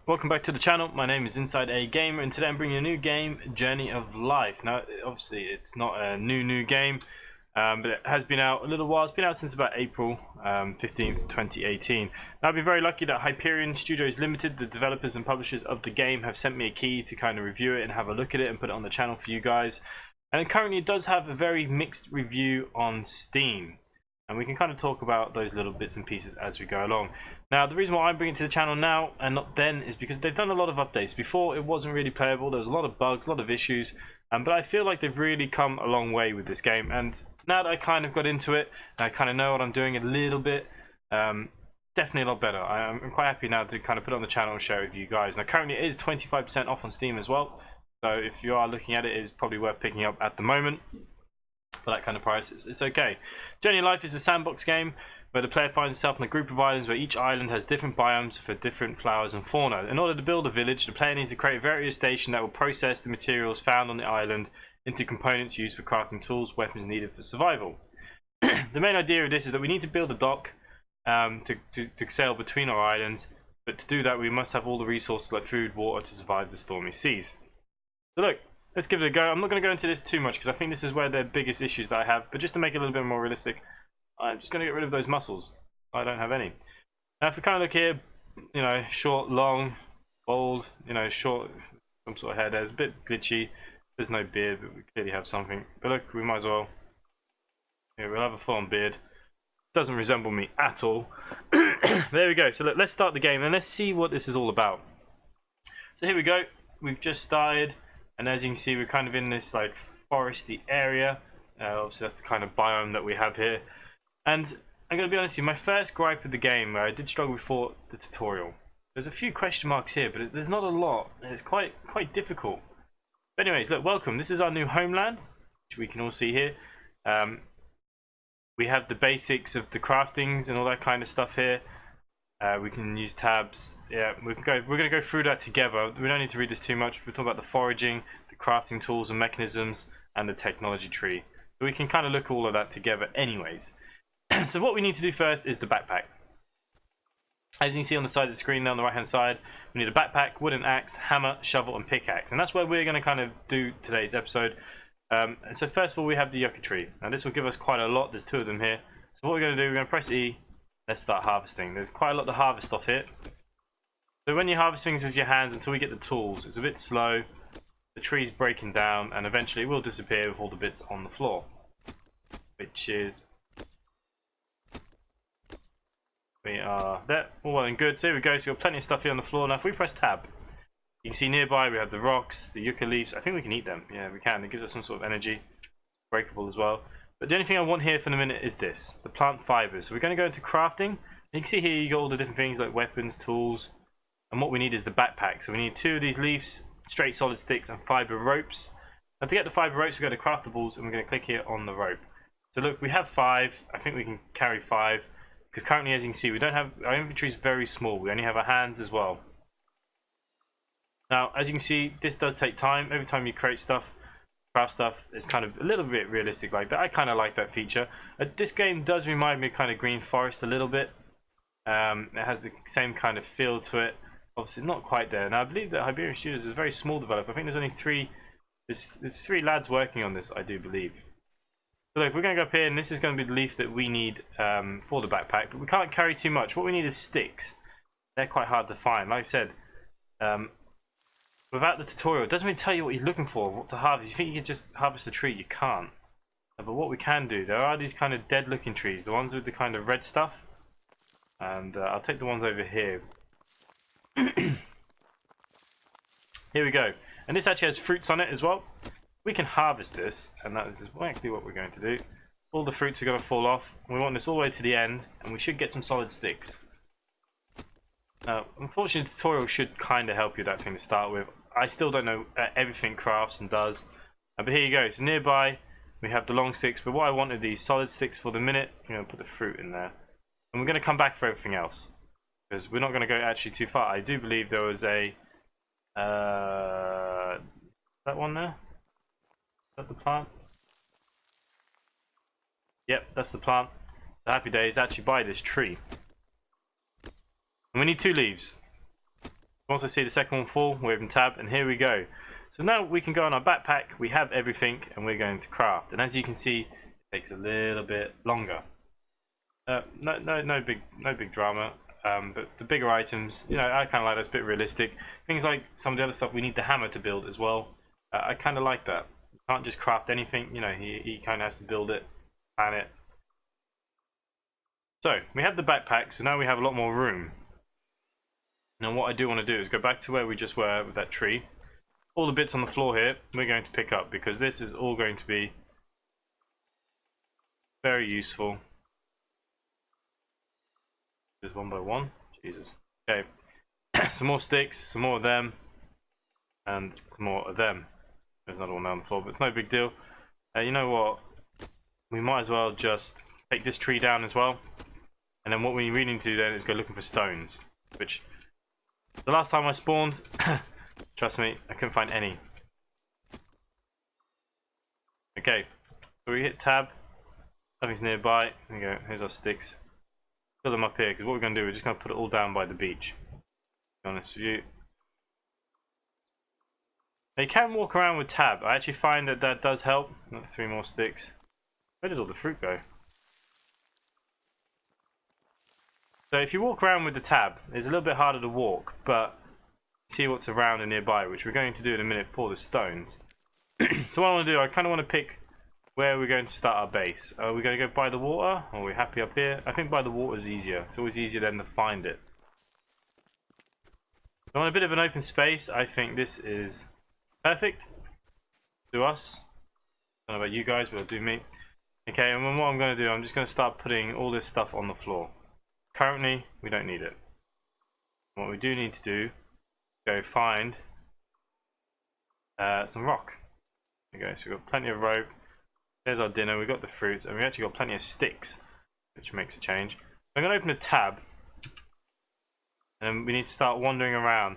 Welcome back to the channel. My name is InsideAgameR and today I'm bringing a new game, Journey of Life. Now obviously it's not a new game, but it has been out a little while. It's been out since about April 15th, 2018. Now I've been very lucky that Hyperion Studios Limited, the developers and publishers of the game, have sent me a key to kind of review it and have a look at it and put it on the channel for you guys. And currently it does have a very mixed review on Steam. And we can kind of talk about those little bits and pieces as we go along. Now, the reason why I'm bringing it to the channel now and not then is because they've done a lot of updates. Before, it wasn't really playable. There was a lot of bugs, a lot of issues. But I feel like they've really come a long way with this game. And now that I kind of got into it, and I kind of know what I'm doing a little bit, definitely a lot better. I'm quite happy now to kind of put it on the channel and share it with you guys. Now, currently it is 25% off on Steam as well. So if you are looking at it, it's probably worth picking up at the moment. For that kind of price, it's okay. Journey of Life is a sandbox game where the player finds himself in a group of islands where each island has different biomes for different flowers and fauna. In order to build a village, the player needs to create a various station that will process the materials found on the island into components used for crafting tools, weapons needed for survival. The main idea of this is that we need to build a dock to sail between our islands, but to do that we must have all the resources like food, water to survive the stormy seas. So look, let's give it a go. I'm not going to go into this too much because I think this is where the biggest issues that I have. But just to make it a little bit more realistic, I'm just going to get rid of those muscles. I don't have any. Now, if we kind of look here, you know, short, long, bald, you know, short, some sort of hair there. It's a bit glitchy. There's no beard, but we clearly have something. But look, we might as well. Yeah, we'll have a full-on beard. Doesn't resemble me at all. There we go. So look, let's start the game and let's see what this is all about. So here we go. We've just started. And as you can see, we're kind of in this like foresty area. Obviously, that's the kind of biome that we have here. And I'm going to be honest with you, my first gripe with the game, where I did struggle before the tutorial. There's a few question marks here, but there's not a lot. And it's quite difficult. But anyways, look, welcome. This is our new homeland, which we can all see here. We have the basics of the craftings and all that kind of stuff here. We can use tabs. Yeah, we're going to go through that together. We don't need to read this too much. We're talking about the foraging, the crafting tools and mechanisms, and the technology tree. So we can kind of look at all of that together anyways. So what we need to do first is the backpack. As you can see on the side of the screen there on the right hand side, we need a backpack, wooden axe, hammer, shovel and pickaxe. And that's where we're going to kind of do today's episode. So first of all, we have the Yucca Tree. Now this will give us quite a lot. There's two of them here. So what we're going to do, we're going to press E. Let's start harvesting. There's quite a lot to harvest off here. So when you harvest things with your hands until we get the tools, it's a bit slow. The tree's breaking down and eventually it will disappear with all the bits on the floor. Which is... we are there. All well and good. So here we go. So we've got plenty of stuff here on the floor. Now if we press tab, you can see nearby we have the rocks, the yucca leaves. I think we can eat them. Yeah, we can. It gives us some sort of energy. Breakable as well. But the only thing I want here for the minute is this, the plant fibers. So we're going to go into crafting. You can see here you got all the different things like weapons, tools, and what we need is the backpack. So we need 2 of these leaves, straight solid sticks, and fiber ropes. Now to get the fiber ropes, we go to craftables, and we're going to click here on the rope. So look, we have 5. I think we can carry 5 because currently, as you can see, we don't have our inventory is very small. We only have our hands as well. Now, as you can see, this does take time. Every time you create stuff. Craft stuff is kind of a little bit realistic like that. I kind of like that feature. This game does remind me of kind of Green Forest a little bit. It has the same kind of feel to it. Obviously not quite there. Now I believe that Hyperion Studios is a very small developer. I think there's only 3. There's 3 lads working on this, I do believe. So look, we're going to go up here and this is going to be the leaf that we need for the backpack. But we can't carry too much. What we need is sticks. They're quite hard to find. Like I said, without the tutorial, it doesn't really tell you what you're looking for, what to harvest. You think you can just harvest a tree, you can't. But what we can do, there are these kind of dead looking trees, the ones with the kind of red stuff. And I'll take the ones over here. Here we go. And this actually has fruits on it as well. We can harvest this, and that is exactly what we're going to do. All the fruits are going to fall off. We want this all the way to the end, and we should get some solid sticks. Now, unfortunately, the tutorial should kind of help you with that thing to start with. I still don't know everything crafts and does. But here you go. So nearby, we have the long sticks. But what I wanted these solid sticks for the minute. I'm going to put the fruit in there. And we're going to come back for everything else. Because we're not going to go actually too far. I do believe there was a... that one there? Is that the plant? Yep, that's the plant. The happy day is actually by this tree. And we need 2 leaves. Once I see the second one fall, we open tab, and here we go. So now we can go on our backpack, we have everything, and we're going to craft. And as you can see, it takes a little bit longer. No big drama. But the bigger items, you know, I kind of like that's a bit realistic. Things like some of the other stuff we need the hammer to build as well. I kind of like that. You can't just craft anything, you know, he kind of has to build it, plan it. So, we have the backpack, so now we have a lot more room. Now what I do want to do is go back to where we just were with that tree. All the bits on the floor here, we're going to pick up, because this is all going to be very useful. Just one by one. Jesus. Okay. Some more sticks, some more of them, and some more of them. There's another one down the floor, but it's no big deal. You know what? We might as well just take this tree down as well. And then what we really need to do then is go looking for stones. Which, the last time I spawned, trust me, I couldn't find any. Okay, so we hit tab. Nothing's nearby. There we go. Here's our sticks. Fill them up here, because what we're going to do, we're just going to put it all down by the beach. To be honest with you. Now you can walk around with tab. I actually find that that does help. 3 more sticks. Where did all the fruit go? So if you walk around with the tab, it's a little bit harder to walk, but see what's around and nearby, which we're going to do in a minute for the stones. So what I want to do, I kind of want to pick where we're going to start our base. Are we going to go by the water, or are we happy up here? I think by the water is easier. It's always easier then to find it. So on a bit of an open space, I think this is perfect to us. I don't know about you guys, but it'll do me. Okay, and what I'm going to do, I'm just going to start putting all this stuff on the floor. Currently, we don't need it. What we do need to do, go find some rock. There we go, so we've got plenty of rope. There's our dinner, we've got the fruits, and we've actually got plenty of sticks, which makes a change. I'm going to open a tab, and we need to start wandering around.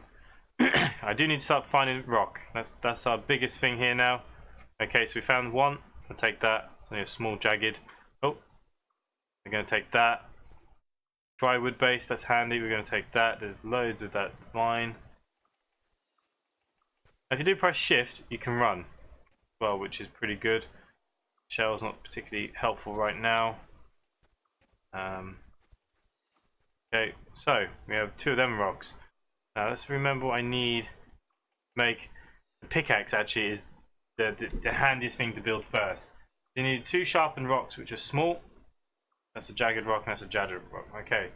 I do need to start finding rock. That's our biggest thing here now. Okay, so we found one. I'll take that. It's only a small jagged. Oh, we're going to take that. Dry wood base, that's handy. We're going to take that. There's loads of that vine. If you do press shift, you can run as well, which is pretty good. Shell's not particularly helpful right now. Okay, so we have 2 of them rocks. Now let's remember what I need to make. The pickaxe actually is the handiest thing to build first. You need 2 sharpened rocks, which are small. That's a jagged rock and that's a jagged rock. Okay,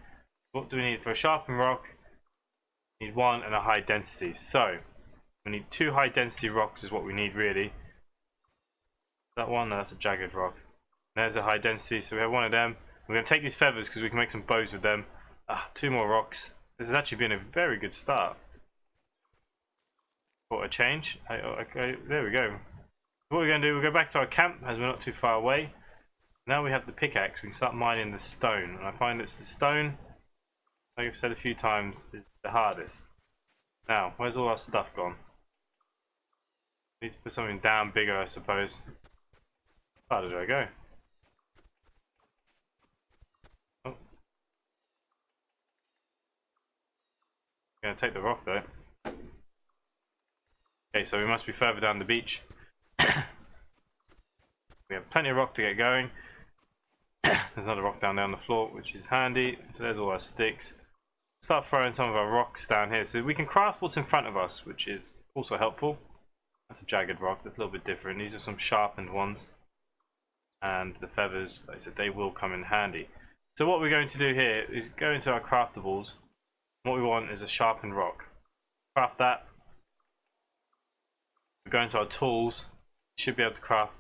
what do we need for a sharpened rock? We need 1 and a high density. So we need 2 high density rocks is what we need really. That one, no, that's a jagged rock. There's a high density, so we have 1 of them. We're going to take these feathers because we can make some bows with them. 2 more rocks. This has actually been a very good start. For a change. Okay, there we go. What we're going to do, we'll go back to our camp as we're not too far away. Now we have the pickaxe, we can start mining the stone. And I find it's the stone, like I've said a few times, is the hardest. Now, where's all our stuff gone? Need to put something down bigger, I suppose. How did I go? Oh. Gonna take the rock though. Okay, so we must be further down the beach. We have plenty of rock to get going. There's another rock down there on the floor, which is handy. So there's all our sticks. Start throwing some of our rocks down here so we can craft what's in front of us, which is also helpful. That's a jagged rock, that's a little bit different. These are some sharpened ones. And the feathers, like I said, they will come in handy. So what we're going to do here is go into our craftables. What we want is a sharpened rock. Craft that. We go into our tools. You should be able to craft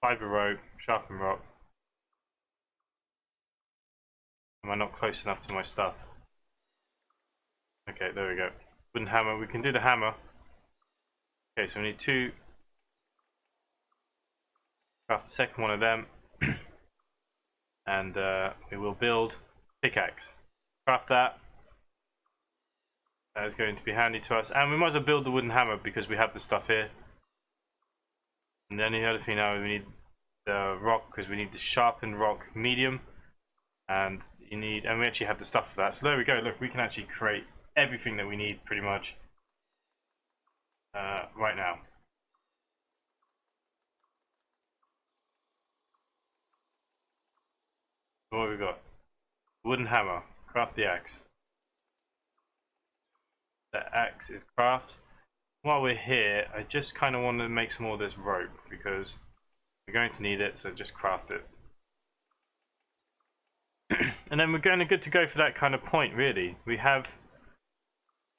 fiber rope, sharpened rock. Am I not close enough to my stuff? Okay, there we go. Wooden hammer. We can do the hammer. Okay, so we need 2. Craft the second one of them. And we will build pickaxe. Craft that. That is going to be handy to us. And we might as well build the wooden hammer because we have the stuff here. And then the other thing now, we need the rock because we need the sharpened rock medium. And you need, and we actually have the stuff for that. So there we go. Look, we can actually create everything that we need pretty much right now. So what have we got? Wooden hammer. Craft the axe. The axe is craft. While we're here, I just kind of want to make some more of this rope because we're going to need it, so just craft it. And then we're going to good to go for that kind of point, really. We have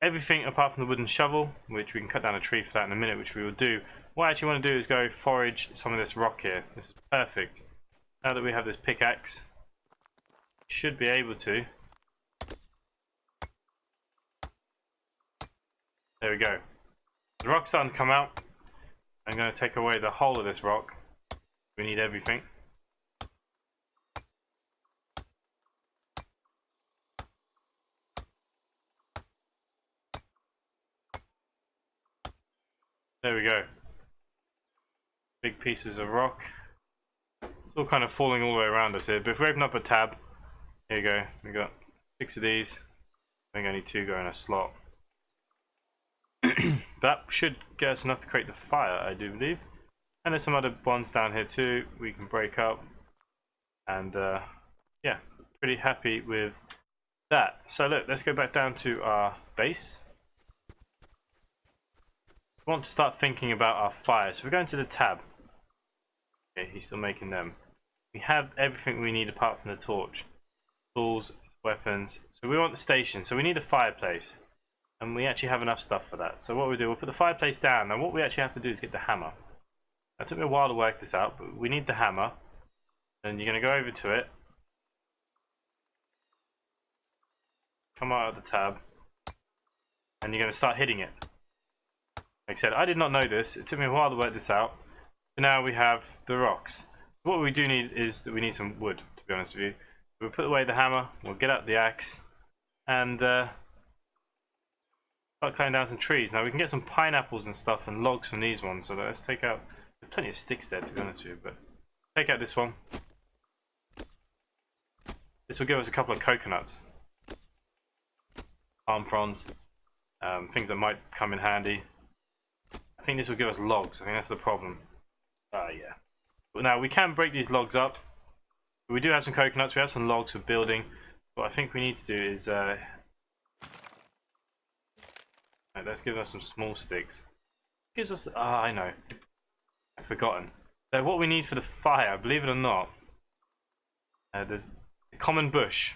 everything apart from the wooden shovel, which we can cut down a tree for that in a minute, which we will do. What I actually want to do is go forage some of this rock here. This is perfect. Now that we have this pickaxe, we should be able to. There we go. The rock's starting to come out. I'm going to take away the whole of this rock. We need everything. There we go. Big pieces of rock. It's all kind of falling all the way around us here. But if we open up a tab, here you go. We've got 6 of these. I think only 2 go in a slot. That should get us enough to create the fire, I do believe. And there's some other ones down here too we can break up. And yeah, pretty happy with that. So look, let's go back down to our base. We want to start thinking about our fire. So we're going to the tab. Okay, he's still making them. We have everything we need apart from the torch. Tools, weapons. So we want the station. So we need a fireplace. And we actually have enough stuff for that. So what we do, we'll put the fireplace down. Now what we actually have to do is get the hammer. It took me a while to work this out, but we need the hammer. And you're going to go over to it. Come out of the tab. And you're going to start hitting it. Like I said, I did not know this. It took me a while to work this out. But now we have the rocks. What we do need is that we need some wood, to be honest with you. We'll put away the hammer. We'll get out the axe. And start cutting down some trees. Now we can get some pineapples and stuff and logs from these ones. So let's take out. There's plenty of sticks there, to be honest with you. But take out this one. This will give us a couple of coconuts, palm fronds, things that might come in handy. I think this will give us logs. I think that's the problem. Yeah. But now we can break these logs up. We do have some coconuts. We have some logs for building. What I think we need to do is let's give us some small sticks. Gives us. I know. I've forgotten. So what we need for the fire, believe it or not, there's a common bush.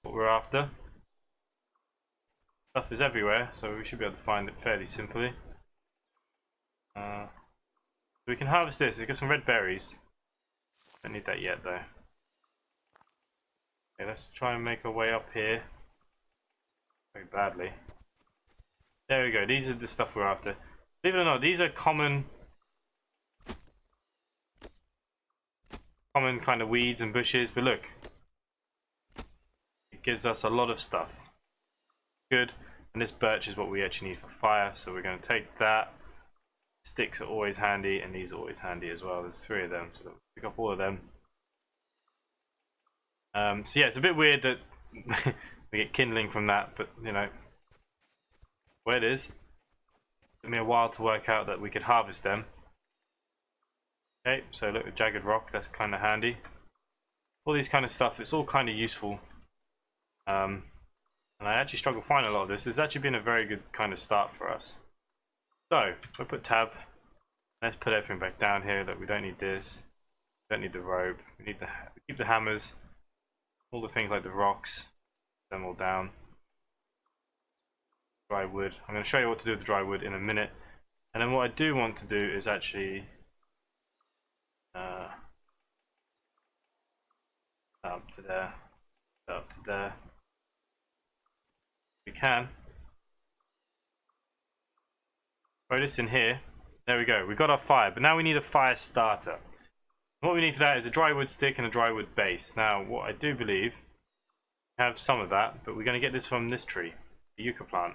What we're after. Stuff is everywhere, so we should be able to find it fairly simply. We can harvest this. It's got some red berries. Don't need that yet though. Okay, let's try and make our way up here. Very badly. There we go. These are the stuff we're after. Believe it or not, these are common kind of weeds and bushes, but look, it gives us a lot of stuff. Good. And this birch is what we actually need for fire, so we're going to take that. Sticks are always handy, and these are always handy as well. There's 3 of them, so we'll pick up all of them. So yeah, it's a bit weird that we get kindling from that, but you know, where it is. It took me a while to work out that we could harvest them. Okay, so look, a jagged rock, that's kind of handy. All these kind of stuff, it's all kind of useful. And I actually struggle to find a lot of this. It's actually been a very good kind of start for us. So, we'll put tab. Let's put everything back down here. Look, we don't need this. We don't need the rope. We need we keep the hammers. All the things like the rocks. Them all down. Dry wood. I'm going to show you what to do with the dry wood in a minute. And then what I do want to do is actually up to there, up to there. We can throw this in here. There we go. We got our fire, but now we need a fire starter. What we need for that is a dry wood stick and a dry wood base. Now, what I do believe, we have some of that, but we're going to get this from this tree, the yucca plant.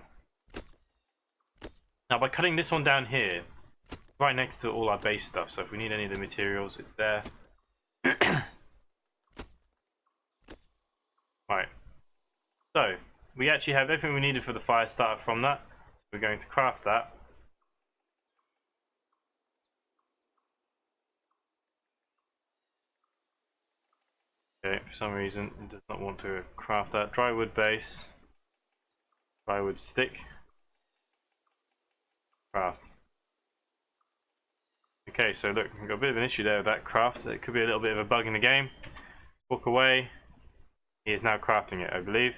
Now, by cutting this one down here, right next to all our base stuff, so if we need any of the materials, it's there. we actually have everything we needed for the fire started from that. So we're going to craft that. Okay, for some reason it does not want to craft that. Dry wood base, dry wood stick, craft. Okay, so look, we've got a bit of an issue there with that craft. It could be a little bit of a bug in the game. Walk away. He is now crafting it, I believe.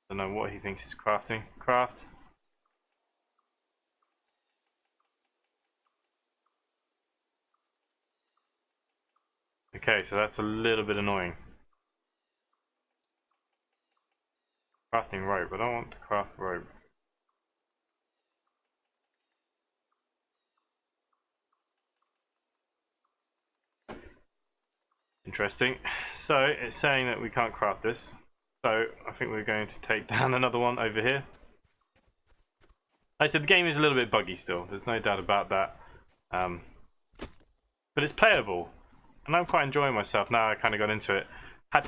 Don't know what he thinks he's crafting. Craft. Okay, so that's a little bit annoying. Crafting rope. I don't want to craft rope. Interesting. So it's saying that we can't craft this. So I think we're going to take down another one over here. Like I said, the game is a little bit buggy still. There's no doubt about that. But it's playable, and I'm quite enjoying myself now. I kind of got into it. I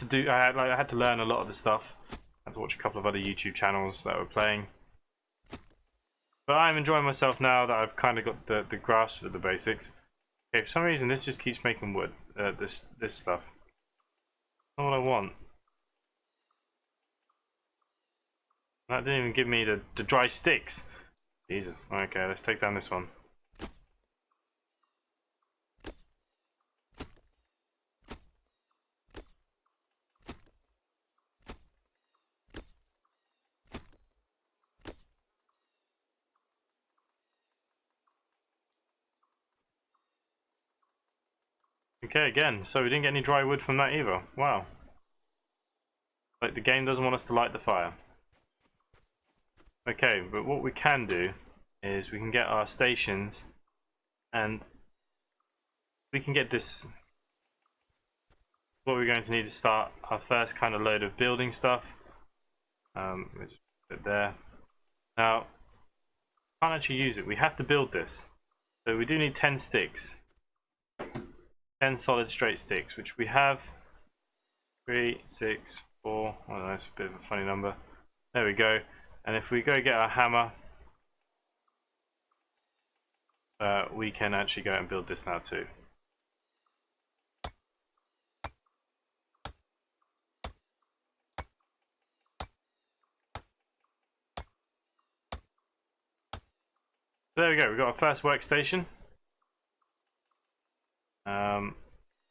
had to learn a lot of the stuff. I had to watch a couple of other YouTube channels that were playing. But I'm enjoying myself now that I've kind of got the grasp of the basics. Okay, for some reason this just keeps making wood. This stuff. Not what I want. That didn't even give me the dry sticks. Jesus. Okay, let's take down this one. Okay, again, so we didn't get any dry wood from that either. Wow. Like the game doesn't want us to light the fire. Okay, but what we can do is we can get our stations and we can get this. What we're going to need to start our first kind of load of building stuff. We'll just put it there. Now, can't actually use it. We have to build this. So we do need 10 sticks. 10 solid straight sticks, which we have. 3, 6, 4. I don't know, it's a bit of a funny number. There we go. And if we go get our hammer, we can actually go and build this now too. So there we go, we've got our first workstation,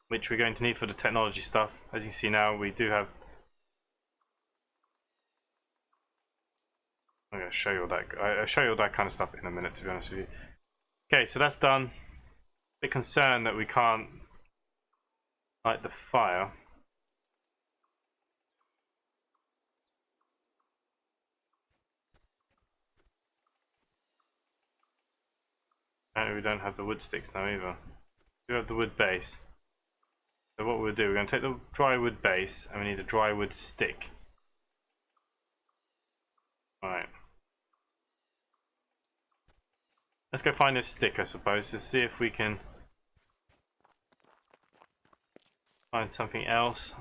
which we're going to need for the technology stuff. As you can see now, we do have. I'm going to show you all that. I'll show you all that kind of stuff in a minute, to be honest with you. Okay, so that's done. A bit concerned that we can't light the fire. Apparently we don't have the wood sticks now either. We have the wood base. So what we'll do, we're going to take the dry wood base and we need a dry wood stick. Alright. Let's go find this stick, I suppose, to see if we can find something else.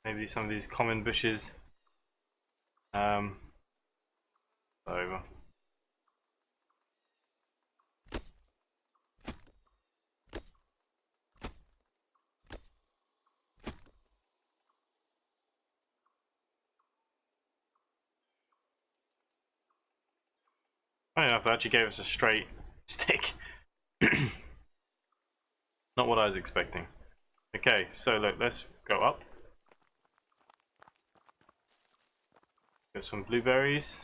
Maybe some of these common bushes. Over. Funny enough, they actually gave us a straight stick. Not what I was expecting. Okay, so look, let's go up. Get some blueberries.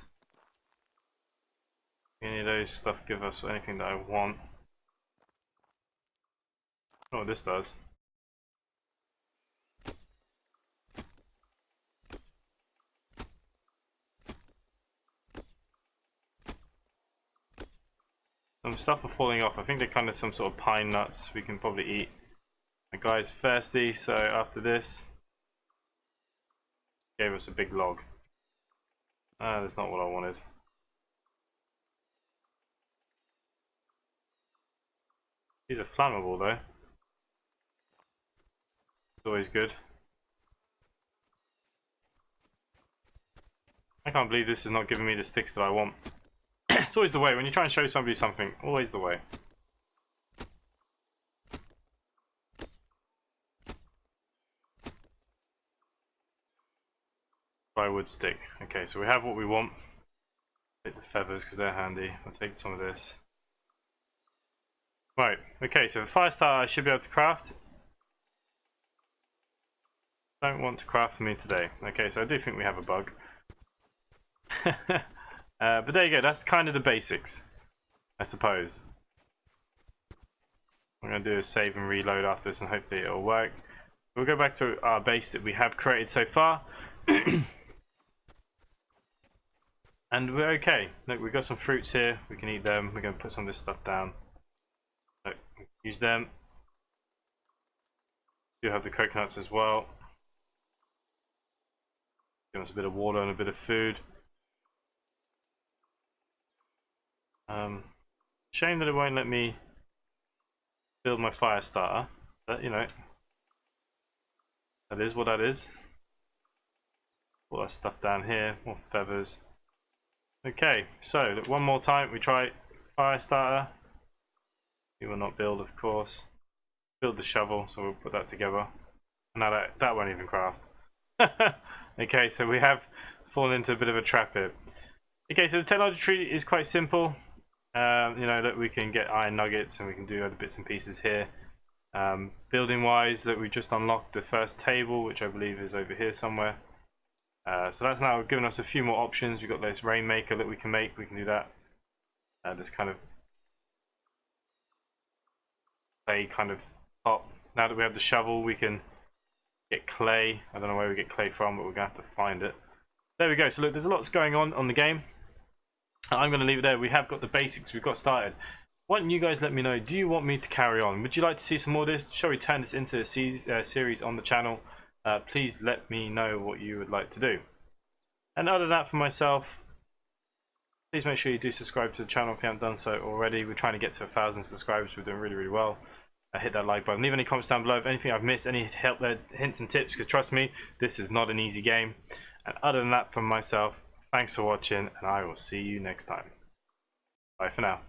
Any of those stuff give us anything that I want. Oh, this does. Some stuff are falling off. I think they're kind of some sort of pine nuts we can probably eat. My guy's thirsty, so after this, gave us a big log. Ah, that's not what I wanted. These are flammable though. It's always good. can't believe this is not giving me the sticks that I want. It's always the way. When you try and show somebody something, always the way. Wood stick. Okay, so we have what we want. Take the feathers because they're handy. I'll take some of this. Right, okay, so the fire starter I should be able to craft. Don't want to craft for me today. Okay, so I do think we have a bug. But there you go, that's kind of the basics, I suppose. What I'm going to do is save and reload after this and hopefully it'll work. We'll go back to our base that we have created so far. And we're okay. Look, we've got some fruits here. We can eat them. We're going to put some of this stuff down. Look, use them. We do have the coconuts as well. Give us a bit of water and a bit of food. Shame that it won't let me build my fire starter. But, you know, that is what that is. All that stuff down here. More feathers. Okay, so look, one more time we try fire starter. We will not build, of course. Build the shovel, so we'll put that together. Now that won't even craft. Okay, so we have fallen into a bit of a trap here. Okay, so the technology tree is quite simple. You know that we can get iron nuggets and we can do other bits and pieces here. Building wise, that we just unlocked the first table, which I believe is over here somewhere. So that's now given us a few more options. We've got this rainmaker that we can make. We can do that. This kind of clay kind of top. Now that we have the shovel, we can get clay. I don't know where we get clay from, but we're gonna have to find it. There we go. So look, there's lots going on the game. I'm going to leave it there. We have got the basics. We've got started. Why don't you guys let me know? Do you want me to carry on? Would you like to see some more of this? Shall we turn this into a series on the channel? Please let me know what you would like to do. And other than that, for myself, please make sure you do subscribe to the channel if you haven't done so already. We're trying to get to 1,000 subscribers. We're doing really, really well. Hit that like button. Leave any comments down below if anything I've missed, any help there, hints and tips, because trust me, this is not an easy game. And other than that, from myself, thanks for watching, and I will see you next time. Bye for now.